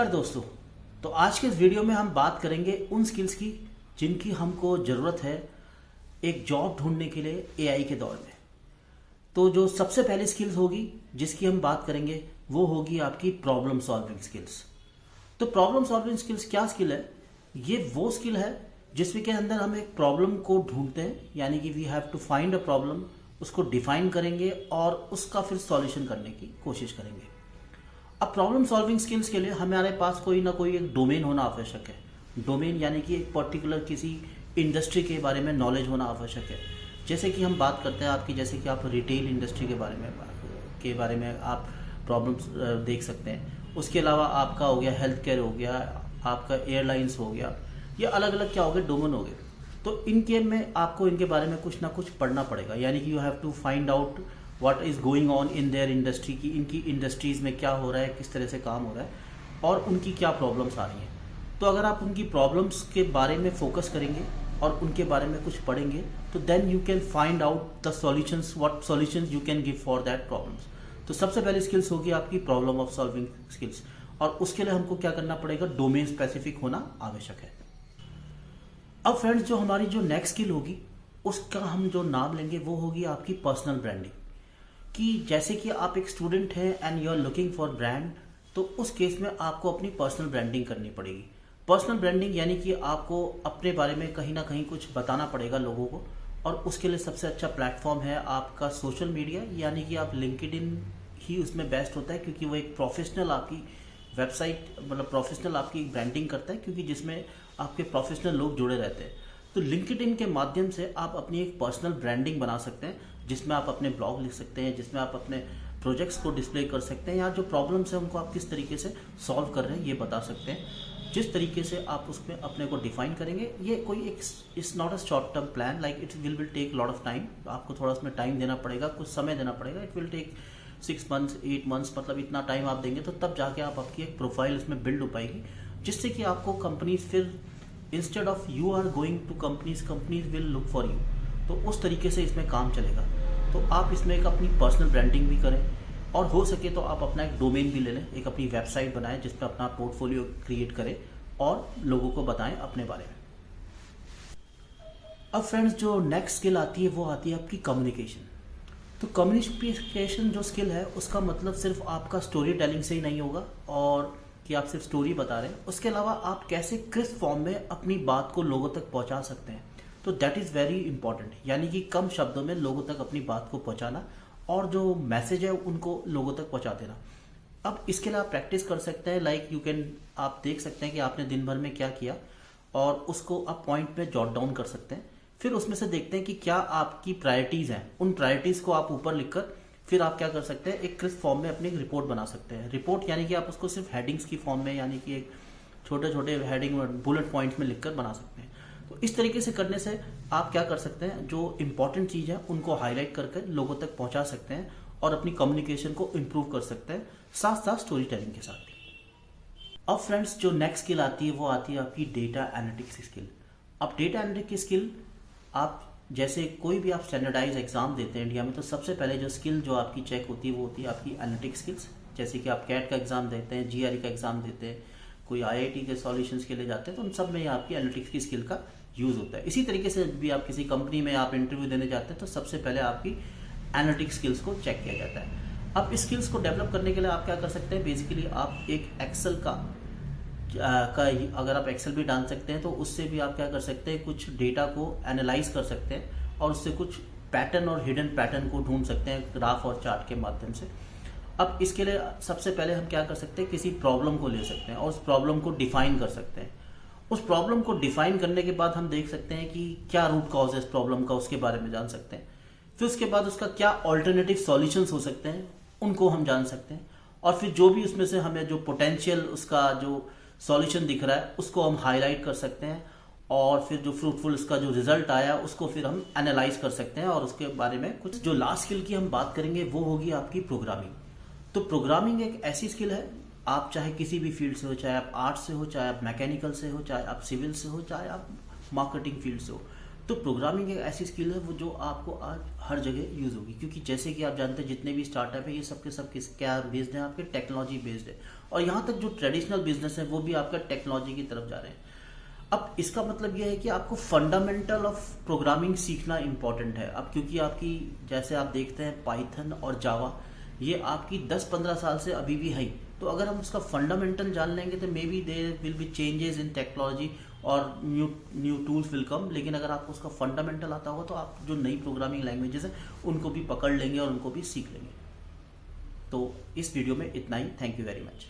नमस्कार दोस्तों। तो आज के इस वीडियो में हम बात करेंगे उन स्किल्स की जिनकी हमको ज़रूरत है एक जॉब ढूंढने के लिए एआई के दौर में। तो जो सबसे पहली स्किल्स होगी जिसकी हम बात करेंगे वो होगी आपकी प्रॉब्लम सॉल्विंग स्किल्स। तो प्रॉब्लम सॉल्विंग स्किल्स क्या स्किल है? ये वो स्किल है जिसमें के अंदर हम एक प्रॉब्लम को ढूंढते हैं, यानी कि we have to find a problem, उसको डिफाइन करेंगे और उसका फिर सॉल्यूशन करने की कोशिश करेंगे। अब प्रॉब्लम सॉल्विंग स्किल्स के लिए हमारे पास कोई ना कोई एक डोमेन होना आवश्यक है। डोमेन यानी कि एक पर्टिकुलर किसी इंडस्ट्री के बारे में नॉलेज होना आवश्यक है। जैसे कि हम बात करते हैं आपकी, जैसे कि आप रिटेल इंडस्ट्री के बारे में आप प्रॉब्लम्स देख सकते हैं। उसके अलावा आपका हो गया हेल्थ केयर, हो गया आपका एयरलाइंस, हो गया, ये अलग अलग क्या हो गए डोमेन हो गए। तो इनके में आपको इनके बारे में कुछ ना कुछ पढ़ना पड़ेगा, यानी कि you have to find out what is going on in their industry, की इनकी इंडस्ट्रीज़ में क्या हो रहा है, किस तरह से काम हो रहा है और उनकी क्या प्रॉब्लम्स आ रही हैं। तो अगर आप उनकी प्रॉब्लम्स के बारे में फोकस करेंगे और उनके बारे में कुछ पढ़ेंगे तो then you can find out the solutions, what solutions you can give for that problems. तो सबसे पहली स्किल्स होगी आपकी प्रॉब्लम ऑफ सॉल्विंग स्किल्स, और उसके लिए हमको क्या करना पड़ेगा, डोमेन स्पेसिफिक होना आवश्यक है। अब फ्रेंड्स, जो हमारी जो नेक्स्ट स्किल होगी उसका हम जो नाम लेंगे वो होगी आपकी पर्सनल ब्रांडिंग। कि जैसे कि आप एक स्टूडेंट हैं and you are looking for brand, तो उस केस में आपको अपनी पर्सनल ब्रांडिंग करनी पड़ेगी। पर्सनल ब्रांडिंग यानी कि आपको अपने बारे में कहीं ना कहीं कुछ बताना पड़ेगा लोगों को, और उसके लिए सबसे अच्छा प्लेटफॉर्म है आपका सोशल मीडिया, यानी कि आप लिंक्डइन ही उसमें बेस्ट होता है, क्योंकि वो एक प्रोफेशनल आपकी वेबसाइट, मतलब प्रोफेशनल आपकी ब्रांडिंग करता है, क्योंकि जिसमें आपके प्रोफेशनल लोग जुड़े रहते हैं। तो लिंक्डइन के माध्यम से आप अपनी एक पर्सनल ब्रांडिंग बना सकते हैं, जिसमें आप अपने ब्लॉग लिख सकते हैं, जिसमें आप अपने प्रोजेक्ट्स को डिस्प्ले कर सकते हैं, या जो प्रॉब्लम्स हैं उनको आप किस तरीके से सॉल्व कर रहे हैं ये बता सकते हैं। जिस तरीके से आप उसमें अपने को डिफाइन करेंगे, ये कोई एक it's not a short term plan, like it will take lot of time. आपको थोड़ा उसमें टाइम देना पड़ेगा, कुछ समय देना पड़ेगा। It will take 6 months 8 months, मतलब इतना टाइम आप देंगे तो तब जाके आप आपकी एक प्रोफाइल उसमें बिल्ड हो पाएगी, जिससे कि आपको कंपनीज फिर instead of you are going to companies will look for you. तो उस तरीके से इसमें काम चलेगा। तो आप इसमें एक अपनी पर्सनल ब्रांडिंग भी करें, और हो सके तो आप अपना एक डोमेन भी ले लें, एक अपनी वेबसाइट बनाएं जिसमें अपना पोर्टफोलियो क्रिएट करें और लोगों को बताएं अपने बारे में। अब फ्रेंड्स, जो नेक्स्ट स्किल आती है वो आती है आपकी कम्युनिकेशन। तो कम्युनिकेशन जो स्किल है उसका मतलब सिर्फ आपका स्टोरी टेलिंग से ही नहीं होगा, और कि आप सिर्फ स्टोरी बता रहे हैं, उसके अलावा आप कैसे क्रिस्प फॉर्म में अपनी बात को लोगों तक पहुंचा सकते हैं। तो दैट इज़ वेरी इंपॉर्टेंट, यानी कि कम शब्दों में लोगों तक अपनी बात को पहुंचाना और जो मैसेज है उनको लोगों तक पहुंचा देना। अब इसके लिए आप प्रैक्टिस कर सकते हैं, लाइक यू कैन, आप देख सकते हैं कि आपने दिन भर में क्या किया और उसको आप पॉइंट में जॉट डाउन कर सकते हैं। फिर उसमें से देखते हैं कि क्या आपकी प्रायोरिटीज़ हैं, उन प्रायोरिटीज़ को आप ऊपर लिखकर फिर आप क्या कर सकते हैं, एक क्रिस्प फॉर्म में अपनी एक रिपोर्ट बना सकते हैं। रिपोर्ट यानी कि आप उसको सिर्फ हेडिंग्स की फॉर्म में, यानी कि एक छोटे छोटे हेडिंग बुलेट पॉइंट्स में लिखकर बना सकते हैं। तो इस तरीके से करने से आप क्या कर सकते हैं, जो इंपॉर्टेंट चीज़ है उनको हाईलाइट करके लोगों तक पहुंचा सकते हैं और अपनी कम्युनिकेशन को इम्प्रूव कर सकते हैं, साथ साथ स्टोरी टेलिंग के साथ भी। अब फ्रेंड्स, जो नेक्स्ट स्किल आती है वो आती है आपकी डेटा एनालिटिक्स स्किल। अब डेटा एनालिटिक्स की स्किल, आप जैसे कोई भी आप स्टैंडर्डाइज एग्जाम देते हैं इंडिया में, तो सबसे पहले जो स्किल जो आपकी चेक होती है वो होती है आपकी एनालिटिक्स स्किल्स। जैसे कि आप कैट का एग्जाम देते हैं, जीआरई का एग्जाम देते हैं, कोई आईआईटी के सॉल्यूशंस के लिए जाते हैं, तो उन सब में आपकी एनालिटिक्स की स्किल का यूज़ होता है। इसी तरीके से भी आप किसी कंपनी में आप इंटरव्यू देने जाते हैं तो सबसे पहले आपकी एनालिटिक्स स्किल्स को चेक किया जाता है। अब इस स्किल्स को डेवलप करने के लिए आप क्या कर सकते हैं, बेसिकली आप एक एक्सेल का अगर आप एक्सेल भी डाल सकते हैं तो उससे भी आप क्या कर सकते हैं, कुछ डेटा को एनालाइज कर सकते हैं और उससे कुछ पैटर्न और हिडन पैटर्न को ढूंढ सकते हैं ग्राफ और चार्ट के माध्यम से। अब इसके लिए सबसे पहले हम क्या कर सकते हैं, किसी प्रॉब्लम को ले सकते हैं और उस प्रॉब्लम को डिफाइन कर सकते हैं। उस प्रॉब्लम को डिफाइन करने के बाद हम देख सकते हैं कि क्या रूट कॉज है इस प्रॉब्लम का, उसके बारे में जान सकते हैं। फिर उसके बाद उसका क्या ऑल्टरनेटिव सॉल्यूशंस हो सकते हैं उनको हम जान सकते हैं, और फिर जो भी उसमें से हमें जो पोटेंशियल उसका जो सॉल्यूशन दिख रहा है उसको हम हाईलाइट कर सकते हैं, और फिर जो फ्रूटफुल इसका जो रिजल्ट आया उसको फिर हम एनालाइज कर सकते हैं और उसके बारे में कुछ। जो लास्ट स्किल की हम बात करेंगे वो होगी आपकी प्रोग्रामिंग। तो प्रोग्रामिंग एक ऐसी स्किल है, आप चाहे किसी भी फील्ड से हो, चाहे आप आर्ट्स से हो, चाहे आप मैकेनिकल से हो, चाहे आप सिविल से हो, चाहे आप मार्केटिंग फील्ड से हो, तो प्रोग्रामिंग एक ऐसी स्किल है वो जो आपको आज हर जगह यूज़ होगी, क्योंकि जैसे कि आप जानते हैं जितने भी स्टार्टअप है ये सबके सब किस क्या बेस्ड हैं, आपके टेक्नोलॉजी बेस्ड है। और यहाँ तक जो ट्रेडिशनल बिजनेस है वो भी आपका टेक्नोलॉजी की तरफ जा रहे हैं। अब इसका मतलब यह है कि आपको फंडामेंटल ऑफ प्रोग्रामिंग सीखना इंपॉर्टेंट है। अब क्योंकि आपकी जैसे आप देखते हैं पाइथन और जावा ये आपकी 10-15 साल से अभी भी है, तो अगर हम उसका फंडामेंटल जान लेंगे तो maybe there will be changes in technology और न्यू टूल्स विल कम। लेकिन अगर आपको उसका फंडामेंटल आता होगा तो आप जो नई प्रोग्रामिंग लैंग्वेजेस हैं उनको भी पकड़ लेंगे और उनको भी सीख लेंगे। तो इस वीडियो में इतना ही। Thank you very much.